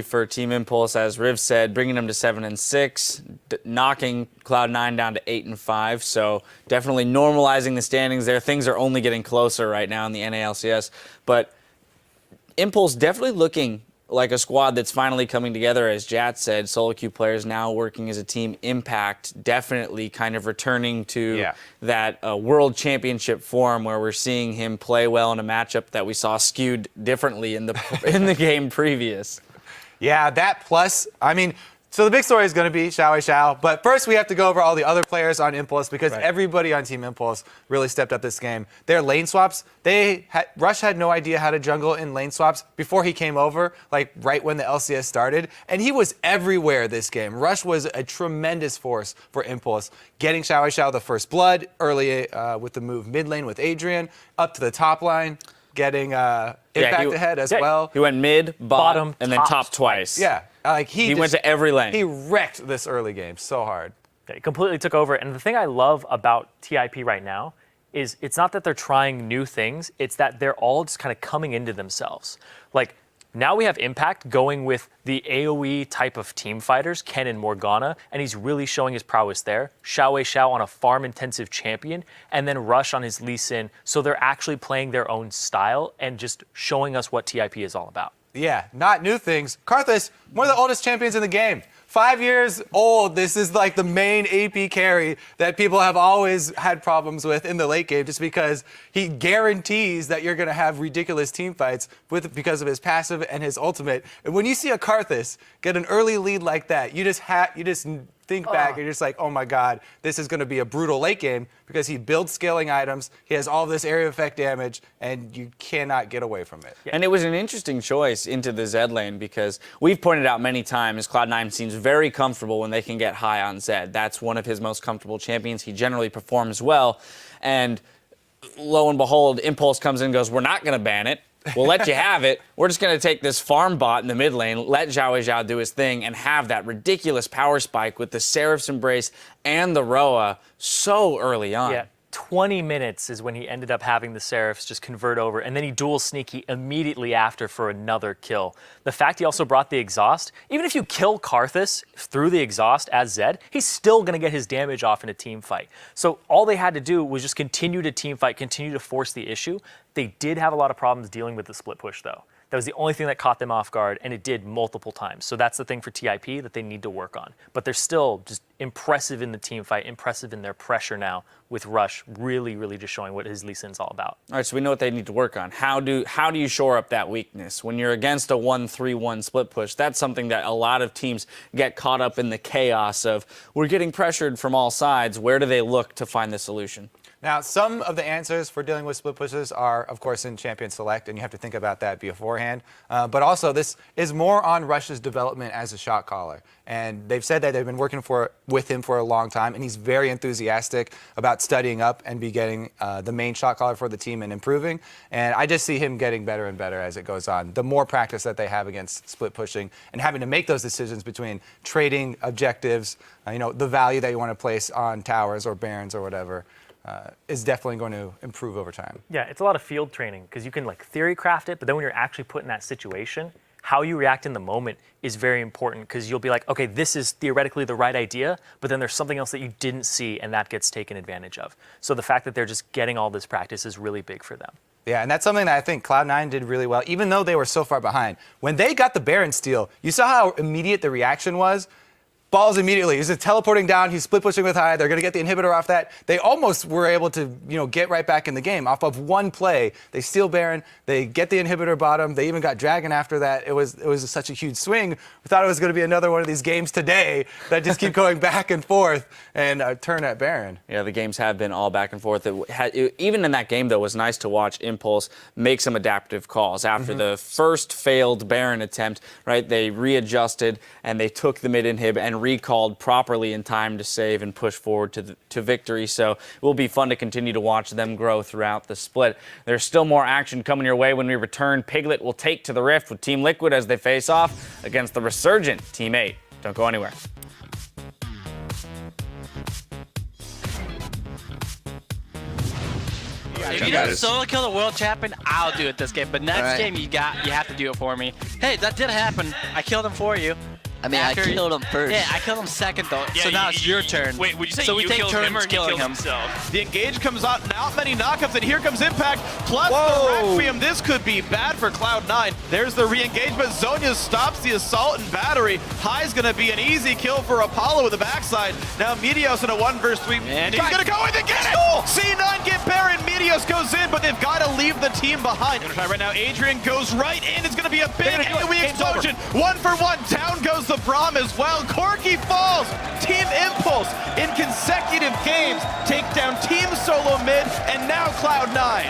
for Team Impulse, as Riv said, bringing them to 7-6, knocking Cloud9 down to 8-5. So definitely normalizing the standings there. Things are only getting closer right now in the NA LCS. But Impulse definitely looking like a squad that's finally coming together, as Jat said. Solo queue players now working as a team. Impact definitely kind of returning to that World Championship form, where we're seeing him play well in a matchup that we saw skewed differently in the game previous. Yeah, that plus, I mean, so the big story is going to be Xiao, but first we have to go over all the other players on Impulse, because everybody on Team Impulse really stepped up this game. Their lane swaps, Rush had no idea how to jungle in lane swaps before he came over, like right when the LCS started, and he was everywhere this game. Rush was a tremendous force for Impulse, getting Xiao the first blood early with the move mid lane with Adrian, up to the top line, getting Impact ahead as well. He went mid, bottom, and then top twice. Yeah. Like he went to every lane. He wrecked this early game so hard. He completely took over. And the thing I love about TIP right now is it's not that they're trying new things, it's that they're all just kind of coming into themselves. Like, now we have Impact going with the AoE type of team fighters, Ken and Morgana, and he's really showing his prowess there. Xiao on a farm-intensive champion, and then Rush on his Lee Sin. So they're actually playing their own style and just showing us what TIP is all about. Yeah, not new things. Karthus, one of the oldest champions in the game. 5 years old. This is like the main AP carry that people have always had problems with in the late game, just because he guarantees that you're going to have ridiculous team fights because of his passive and his ultimate. And when you see a Karthus get an early lead like that, you just think back and you're just like, oh my God, this is going to be a brutal late game, because he builds scaling items, he has all this area effect damage, and you cannot get away from it. And it was an interesting choice into the Zed lane, because we've pointed out many times Cloud9 seems very comfortable when they can get high on Zed. That's one of his most comfortable champions. He generally performs well, and lo and behold, Impulse comes in and goes, we're not going to ban it. We'll let you have it. We're just going to take this farm bot in the mid lane, let Xiao do his thing, and have that ridiculous power spike with the Seraph's Embrace and the Roa so early on. Yeah, 20 minutes is when he ended up having the Seraphs just convert over, and then he dual sneaky immediately after for another kill. The fact he also brought the exhaust, even if you kill Karthus through the exhaust as Zed, he's still going to get his damage off in a team fight. So all they had to do was just continue to team fight, continue to force the issue. They did have a lot of problems dealing with the split push, though. That was the only thing that caught them off guard, and it did multiple times. So that's the thing for TIP that they need to work on. But they're still just impressive in the team fight, impressive in their pressure now, with Rush really, really just showing what his Lee Sin's all about. All right, so we know what they need to work on. How do you shore up that weakness? When you're against a 1-3-1 split push, that's something that a lot of teams get caught up in the chaos of, we're getting pressured from all sides. Where do they look to find the solution? Now, some of the answers for dealing with split pushes are, of course, in Champion Select, and you have to think about that beforehand. But also, this is more on Rush's development as a shot caller. And they've said that they've been working with him for a long time, and he's very enthusiastic about studying up and be getting the main shot caller for the team and improving. And I just see him getting better and better as it goes on. The more practice that they have against split pushing and having to make those decisions between trading objectives, the value that you want to place on towers or barons or whatever, is definitely going to improve over time. Yeah, it's a lot of field training, because you can like theory craft it, but then when you're actually put in that situation, how you react in the moment is very important, because you'll be like, okay, this is theoretically the right idea, but then there's something else that you didn't see, and that gets taken advantage of. So the fact that they're just getting all this practice is really big for them. Yeah, and that's something that I think Cloud9 did really well, even though they were so far behind. When they got the Baron steal, you saw how immediate the reaction was. Balls immediately. He's just teleporting down. He's split pushing with high. They're going to get the inhibitor off that. They almost were able to, get right back in the game off of one play. They steal Baron. They get the inhibitor bottom. They even got Dragon after that. It was such a huge swing. We thought it was going to be another one of these games today that just keep going back and forth and turn at Baron. Yeah, the games have been all back and forth. Even in that game, though, it was nice to watch Impulse make some adaptive calls. After the first failed Baron attempt, right, they readjusted and they took the mid inhib and recalled properly in time to save and push forward to victory. So it will be fun to continue to watch them grow throughout the split. There's still more action coming your way when we return. Piglet will take to the Rift with Team Liquid as they face off against the resurgent Team 8. Don't go anywhere. If job, you don't guys. solo kill the world champion, I'll do it this game. But next game, you have to do it for me. Hey, that did happen. I killed him for you. I mean, I killed him first. Yeah, I killed him second though. Yeah, so now it's your turn. Wait, would you say so you we take killed turns him or he killing killed him? himself? The engage comes out, not many knockups, and here comes Impact, plus Whoa. the Requiem. This could be bad for Cloud9. There's the re-engage, but Zonya stops the assault and battery. High's gonna be an easy kill for Apollo with the backside. Now Meteos in a 1 versus 3. And he's gonna go in and get it! C9 get Baron, Meteos goes in, but they've gotta leave the team behind. Gonna try right now, Adrian goes right in, it's gonna be a big AoE explosion. 1 for 1, down goes the Braum as well. Corki falls, Team Impulse in consecutive games take down Team Solo Mid, and now Cloud9.